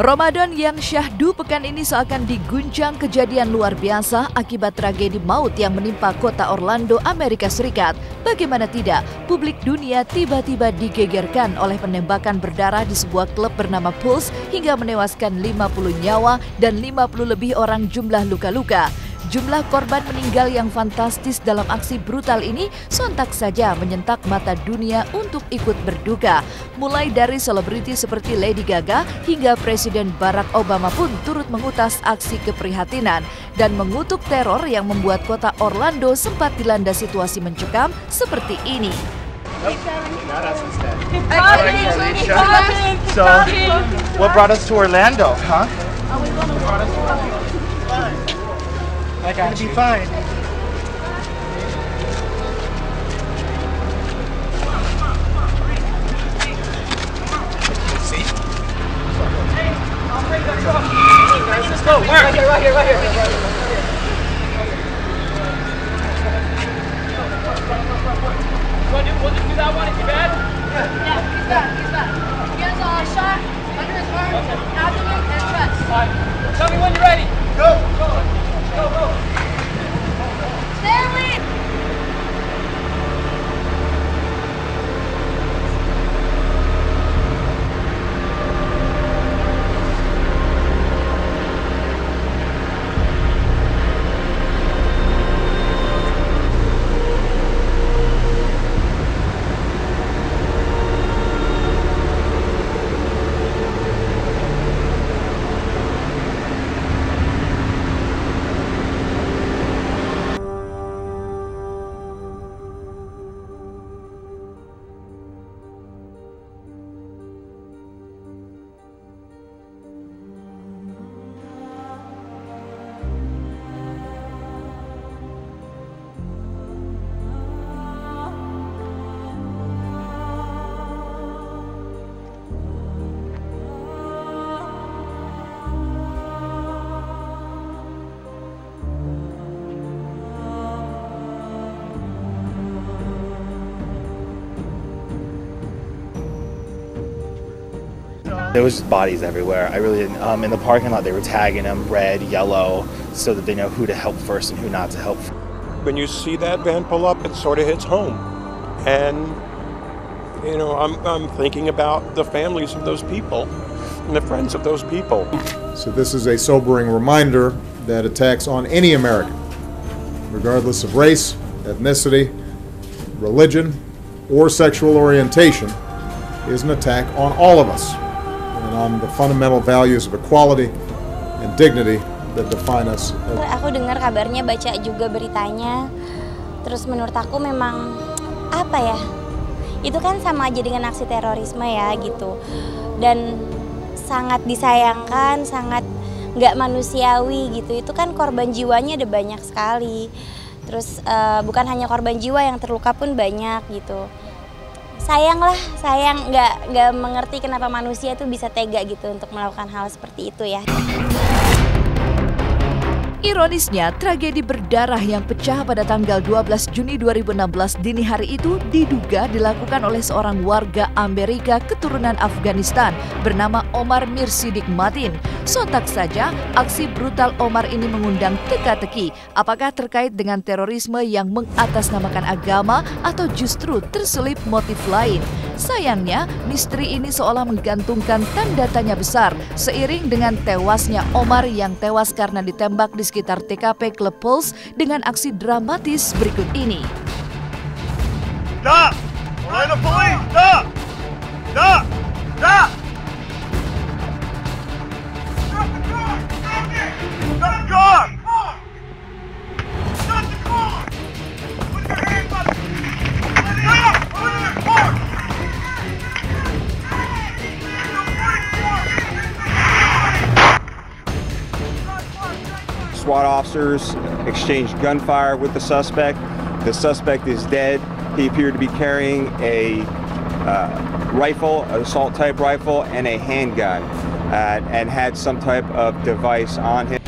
Ramadan yang syahdu pekan ini seakan diguncang kejadian luar biasa akibat tragedi maut yang menimpa kota Orlando, Amerika Serikat. Bagaimana tidak, publik dunia tiba-tiba digegerkan oleh penembakan berdarah di sebuah klub bernama Pulse hingga menewaskan 50 nyawa dan 50 lebih orang jumlah luka-luka. Jumlah korban meninggal yang fantastis dalam aksi brutal ini sontak saja menyentak mata dunia untuk ikut berduka. Mulai dari selebriti seperti Lady Gaga hingga Presiden Barack Obama pun turut mengutas aksi keprihatinan dan mengutuk teror yang membuat kota Orlando sempat dilanda situasi mencekam seperti ini. So, what brought us to Orlando, huh? I got you. Be fine. See? Hey, I'll bring the truck. Let's go. Where? Right here. We'll just do that one. Is he bad? Yeah, he's bad. He has a shot under his arm, abdomen, and chest. All right. Tell me when you're ready. Go. Stanley! There was bodies everywhere. I really didn't. In the parking lot, they were tagging them red, yellow, so that they know who to help first and who not to help. When you see that van pull up, it sort of hits home, and you know, I'm thinking about the families of those people and the friends of those people. So this is a sobering reminder that attacks on any American, regardless of race, ethnicity, religion, or sexual orientation, is an attack on all of us. On the fundamental values of equality and dignity that define us. Aku dengar kabarnya, baca juga beritanya. Terus menurut aku memang apa ya? Itu kan sama aja dengan aksi terorisme ya gitu. Dan sangat disayangkan, sangat nggak manusiawi gitu. Itu kan korban jiwanya ada banyak sekali. Terus bukan hanya korban jiwa, yang terluka pun banyak gitu. Sayang nggak mengerti kenapa manusia itu bisa tega gitu untuk melakukan hal seperti itu ya. Ironisnya, tragedi berdarah yang pecah pada tanggal 12 Juni 2016 dini hari itu diduga dilakukan oleh seorang warga Amerika keturunan Afghanistan bernama Omar Mirsidik Matin. Sontak saja, aksi brutal Omar ini mengundang teka-teki. Apakah terkait dengan terorisme yang mengatasnamakan agama atau justru terselip motif lain? Sayangnya, misteri ini seolah menggantungkan tanda tanya besar seiring dengan tewasnya Omar yang tewas karena ditembak di sekitar TKP Klub Pulse dengan aksi dramatis berikut ini. Stop! Line of police! Stop! Stop! Stop! Stop the car! Stop it! Stop the car! Stop the car! Put your hands up! Stop! Put it in the car! SWAT officers exchanged gunfire with the suspect. The suspect is dead. He appeared to be carrying a rifle, an assault-type rifle, and a handgun, and had some type of device on him.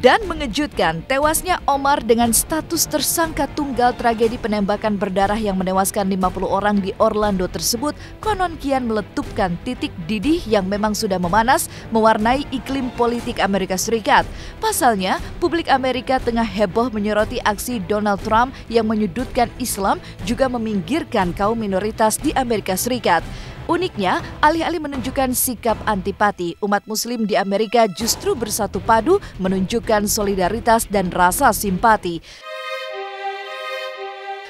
Dan mengejutkan, tewasnya Omar dengan status tersangka tunggal tragedi penembakan berdarah yang menewaskan 50 orang di Orlando tersebut konon kian meletupkan titik didih yang memang sudah memanas mewarnai iklim politik Amerika Serikat. Pasalnya, publik Amerika tengah heboh menyoroti aksi Donald Trump yang menyudutkan Islam juga meminggirkan kaum minoritas di Amerika Serikat. Uniknya, alih-alih menunjukkan sikap antipati, umat muslim di Amerika justru bersatu padu menunjukkan solidaritas dan rasa simpati.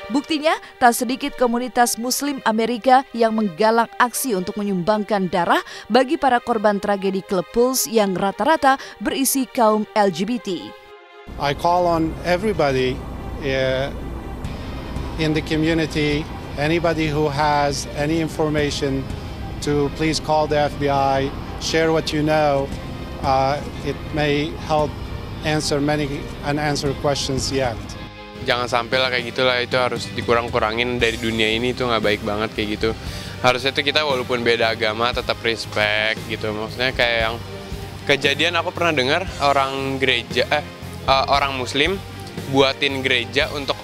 Buktinya, tak sedikit komunitas muslim Amerika yang menggalang aksi untuk menyumbangkan darah bagi para korban tragedi klub Pulse yang rata-rata berisi kaum LGBT. I call on everybody in the community, anybody who has any information, to please call the FBI, share what you know. It may help answer many unanswered questions yet. Jangan sampai lah kayak gitulah, itu harus dikurang-kurangin dari dunia ini, itu nggak baik banget kayak gitu. Harusnya tuh kita walaupun beda agama tetap respect gitu. Maksudnya kayak yang kejadian aku pernah dengar orang gereja, orang muslim buatin gereja untuk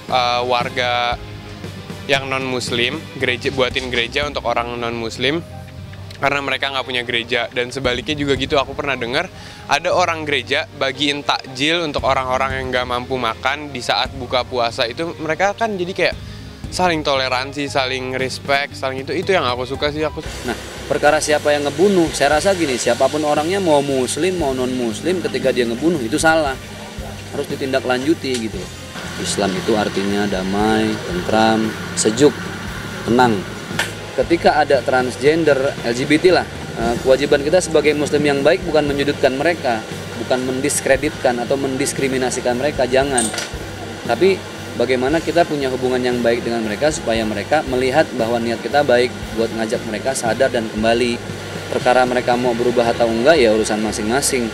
warga yang non-muslim, buatin gereja untuk orang non-muslim karena mereka nggak punya gereja. Dan sebaliknya juga gitu, aku pernah dengar ada orang gereja bagiin takjil untuk orang-orang yang nggak mampu makan di saat buka puasa. Itu mereka kan jadi kayak saling toleransi, saling respect, saling itu yang aku suka sih aku. Nah, perkara siapa yang ngebunuh, saya rasa gini, siapapun orangnya, mau muslim mau non-muslim, ketika dia ngebunuh itu salah, harus ditindaklanjuti gitu. Islam itu artinya damai, tentram, sejuk, tenang. Ketika ada transgender, LGBT lah, kewajiban kita sebagai muslim yang baik bukan menyudutkan mereka, bukan mendiskreditkan atau mendiskriminasikan mereka, jangan. Tapi bagaimana kita punya hubungan yang baik dengan mereka supaya mereka melihat bahwa niat kita baik buat ngajak mereka sadar dan kembali. Perkara mereka mau berubah atau enggak ya urusan masing-masing.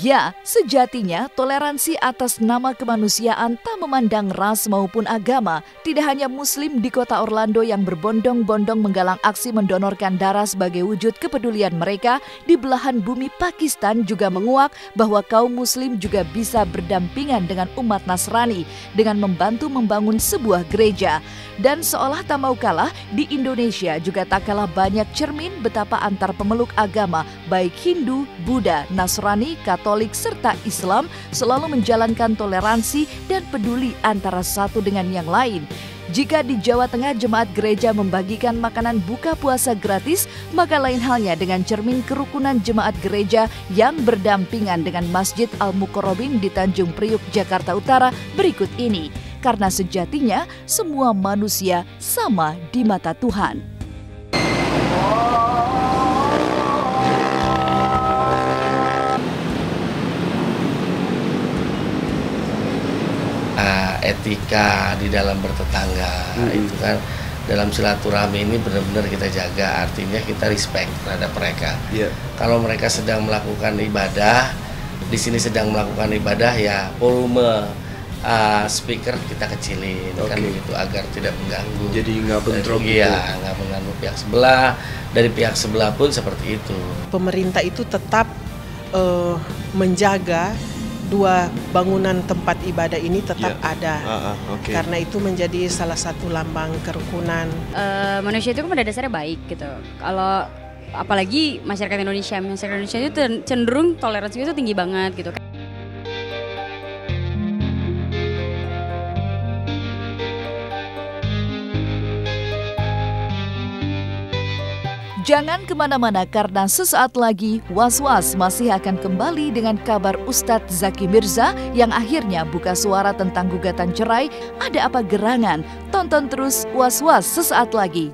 Ya, sejatinya toleransi atas nama kemanusiaan tak memandang ras maupun agama. Tidak hanya muslim di kota Orlando yang berbondong-bondong menggalang aksi mendonorkan darah sebagai wujud kepedulian mereka, di belahan bumi Pakistan juga menguak bahwa kaum muslim juga bisa berdampingan dengan umat Nasrani dengan membantu membangun sebuah gereja. Dan seolah tak mau kalah, di Indonesia juga tak kalah banyak cermin betapa antar pemeluk agama, baik Hindu, Buddha, Nasrani, Katolik, serta Islam selalu menjalankan toleransi dan peduli antara satu dengan yang lain. Jika di Jawa Tengah jemaat gereja membagikan makanan buka puasa gratis, maka lain halnya dengan cermin kerukunan jemaat gereja yang berdampingan dengan Masjid Al-Mukarrabin di Tanjung Priuk, Jakarta Utara berikut ini. Karena sejatinya semua manusia sama di mata Tuhan. Etika di dalam bertetangga itu kan dalam silaturahmi ini benar-benar kita jaga, artinya kita respect terhadap mereka. Kalau mereka sedang melakukan ibadah, di sini sedang melakukan ibadah, ya volume speaker kita kecilin kan begitu agar tidak mengganggu. Jadi nggak bentrok gitu. Iya, nggak mengganggu pihak sebelah, dari pihak sebelah pun seperti itu. Pemerintah itu tetap menjaga dua bangunan tempat ibadah ini tetap ada, karena itu menjadi salah satu lambang kerukunan. Manusia itu kan pada dasarnya baik gitu. Kalau apalagi masyarakat Indonesia itu cenderung toleransinya itu tinggi banget gitu. Jangan kemana-mana karena sesaat lagi Was-Was masih akan kembali dengan kabar Ustadz Zaki Mirza yang akhirnya buka suara tentang gugatan cerai. Ada apa gerangan? Tonton terus Was-Was sesaat lagi.